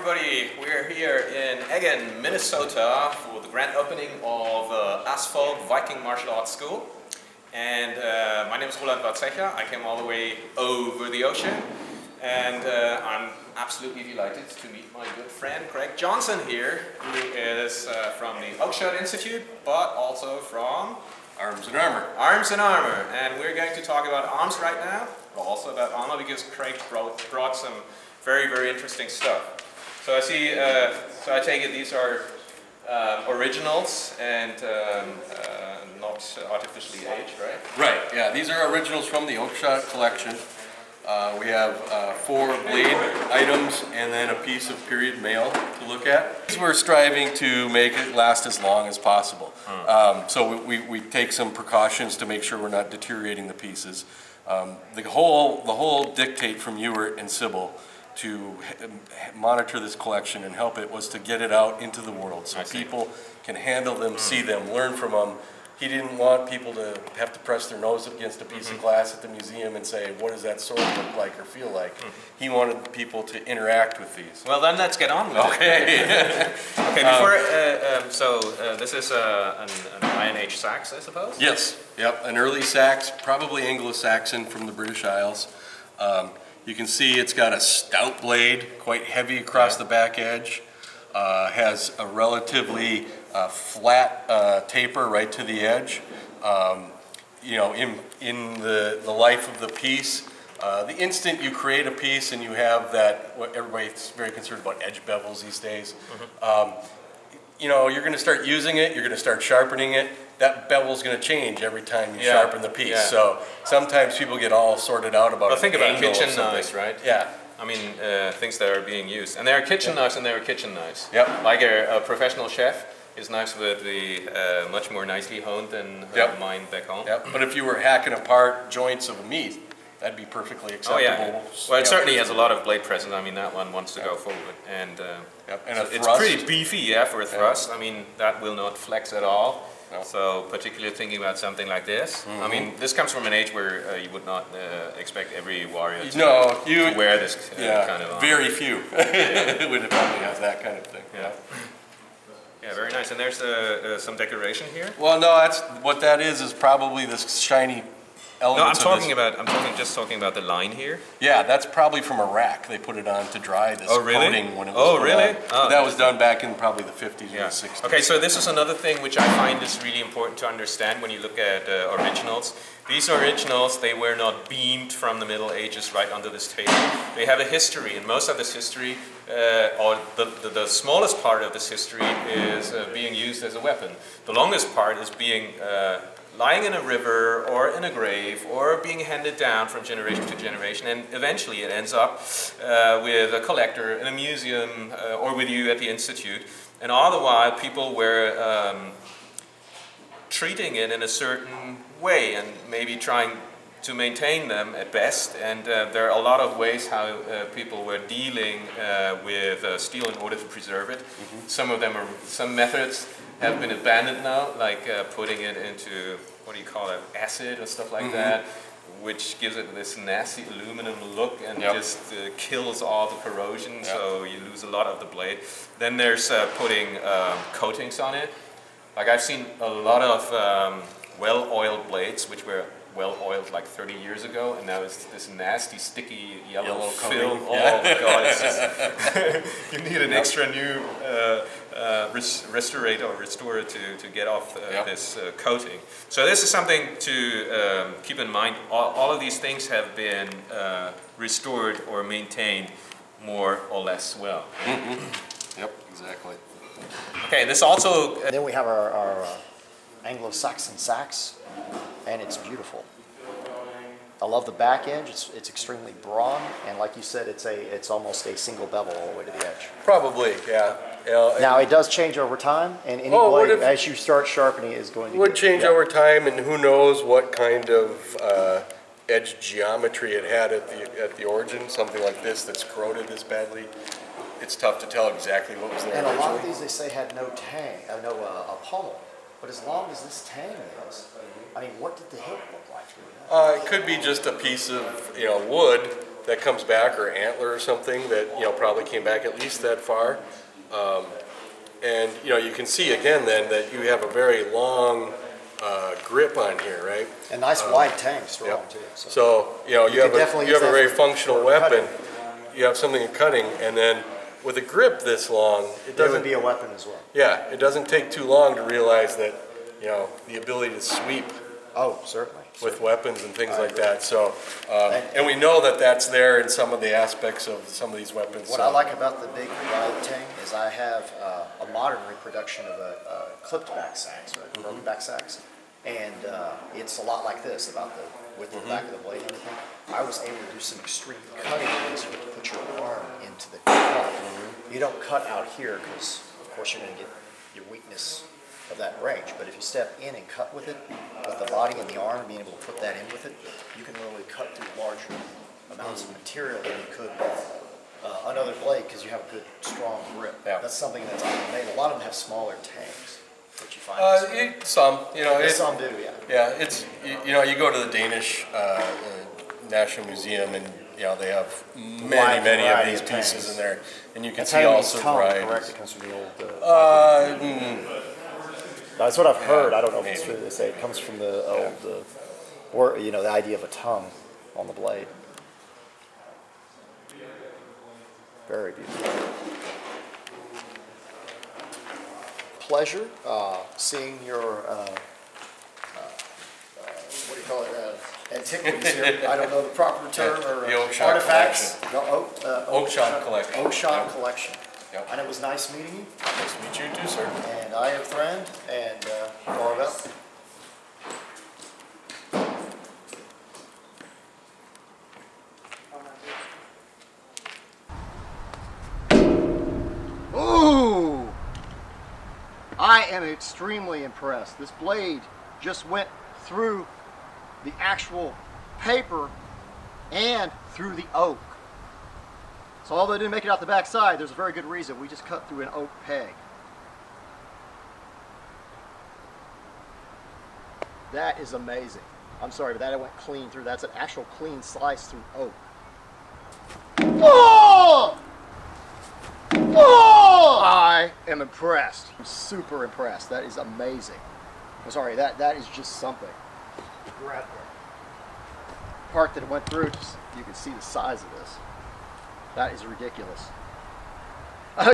everybody. We're here in Eggen, Minnesota for the grand opening of Asfolk Viking Martial Arts School. And my name is Roland Watzecha. I came all the way over the ocean. And I'm absolutely delighted to meet my good friend Craig Johnson here, who is from the Oakeshot Institute, but also from Arms and Armor. Arms and Armor. And we're going to talk about arms right now, but also about armor because Craig brought some very, very interesting stuff. So I see, so I take it these are originals and not artificially aged, right? Right, yeah, these are originals from the Oakeshot collection. We have 4 blade items and then a piece of period mail to look at. We're striving to make it last as long as possible. So we take some precautions to make sure we're not deteriorating the pieces. The whole dictate from Ewart and Sybil to monitor this collection and help it was to get it out into the world so people can handle them, see them, learn from them. He didn't want people to have to press their nose against a piece of glass at the museum and say, what does that sword look like or feel like? He wanted people to interact with these. Well, then let's get on with it. Okay. Okay, before, this is an Iron Age Sax, I suppose? Yes, yep, an early Sax, probably Anglo Saxon from the British Isles. You can see it's got a stout blade, quite heavy across the back edge. Has a relatively flat taper right to the edge. You know, in the life of the piece, the instant you create a piece and you have that, what everybody's very concerned about edge bevels these days. You know, you're going to start using it, you're going to start sharpening it. That bevel's going to change every time you sharpen the piece. So sometimes people get all sorted out about. Well, think about kitchen knives, right? Yeah. I mean, things that are being used, and there are kitchen knives, and there are kitchen knives. Yep. Like a professional chef, his knives would be much more nicely honed than mine back home. Yep. But if you were hacking apart joints of a meat, that'd be perfectly acceptable. Oh yeah. Well, it certainly has a lot of blade presence. I mean, that one wants to go forward, and, and so it's pretty beefy, yeah, for a thrust. I mean, that will not flex at all. No. So, particularly thinking about something like this. I mean, this comes from an age where you would not expect every warrior to wear this kind of armor. Very few would probably have that kind of thing. Yeah, very nice. And there's some decoration here. Well, no, that's what that is probably this shiny element. No, I'm just talking about the line here. Yeah, that's probably from a rack. They put it on to dry this coating when it was put on. Oh, that was done back in probably the 50s or the 60s. Okay, so this is another thing which I find is really important to understand when you look at originals. These originals, they were not beamed from the Middle Ages right under this table. They have a history, and most of this history, or the smallest part of this history, is being used as a weapon. The longest part is being lying in a river or in a grave or being handed down from generation to generation, and eventually it ends up with a collector in a museum or with you at the institute. And all the while people were treating it in a certain way and maybe trying to maintain them at best, and there are a lot of ways how people were dealing with steel in order to preserve it. Some methods have been abandoned now, like putting it into, what do you call it, acid or stuff like that, which gives it this nasty aluminum look and just kills all the corrosion, so you lose a lot of the blade. Then there's putting coatings on it. Like I've seen a lot of well-oiled blades, which were well-oiled like 30 years ago, and now it's this nasty, sticky yellow film. Oh my God, it's just, you need an extra new restorer to get off this coating. So this is something to keep in mind. All of these things have been restored or maintained more or less well. Yep, exactly. Okay, this also... And then we have our Anglo Saxon Seax, and it's beautiful. I love the back edge. It's extremely broad, and like you said, it's almost a single bevel all the way to the edge. Probably, yeah. Now it does change over time, and any blade as you start sharpening is going to change over time, and who knows what kind of edge geometry it had at the origin. Something like this that's corroded this badly. It's tough to tell exactly what was there. And a lot of these they say had no tang, no pommel. But as long as this tang is, I mean, what did the hilt look like? It could be just a piece of wood that comes back, or antler or something that, you know, probably came back at least that far. And, you know, you can see again then that you have a very long grip on here, right? And nice wide tangs thrown Yep. too. So, you know, you have could definitely a use that very for functional weapon. cutting. You have something in cutting, and then with a grip this long, it It would doesn't, be a weapon as well. yeah, it doesn't take too long to realize that, you know, the ability to sweep Oh, certainly. with weapons and things like that. So, and we know that that's there in some of the aspects of some of these weapons. What so. I like about the big wide tang is I have a modern reproduction of a clipped back sax, right? Broken back sax. And it's a lot like this, about the width of the back of the blade and everything. I was able to do some extreme cutting because you have to put your arm into the cut. You don't cut out here because, of course, you're going to get your weakness of that range. But if you step in and cut with it, with the body and the arm, being able to put that in with it, you can really cut through larger amounts of material than you could with another blade because you have a good, strong grip. Yeah. That's something that's made. A lot of them have smaller tangs. That you find Some, you know, some do, yeah. yeah, it's, you know, you go to the Danish National Museum and, you know, they have many of variety these of pieces tangs. in there, and you can That's see how you all use sorts of tongue, correct? varieties. It comes from the old. That's what I've heard. I don't know if it's maybe. true. They say it comes from the old, or you know, the idea of a tongue on the blade. Very beautiful. Pleasure seeing your what do you call it? Antiquities here. I don't know the proper term or the Oakeshot artifacts. Oakeshot collection. Oakeshot Yep. collection. Yep. And it was nice meeting you. Nice to meet you too, sir. And I am Thrand, and Marvel. Ooh! I am extremely impressed. This blade just went through the actual paper and through the oak. So although it didn't make it out the back side, there's a very good reason. We just cut through an oak peg. That is amazing. I'm sorry, but that went clean through. That's an actual clean slice through oak. Oh! Oh! I am impressed. I'm super impressed. That is amazing. I'm sorry, that is just something. Grab the part that it went through, just, you can see the size of this. That is ridiculous.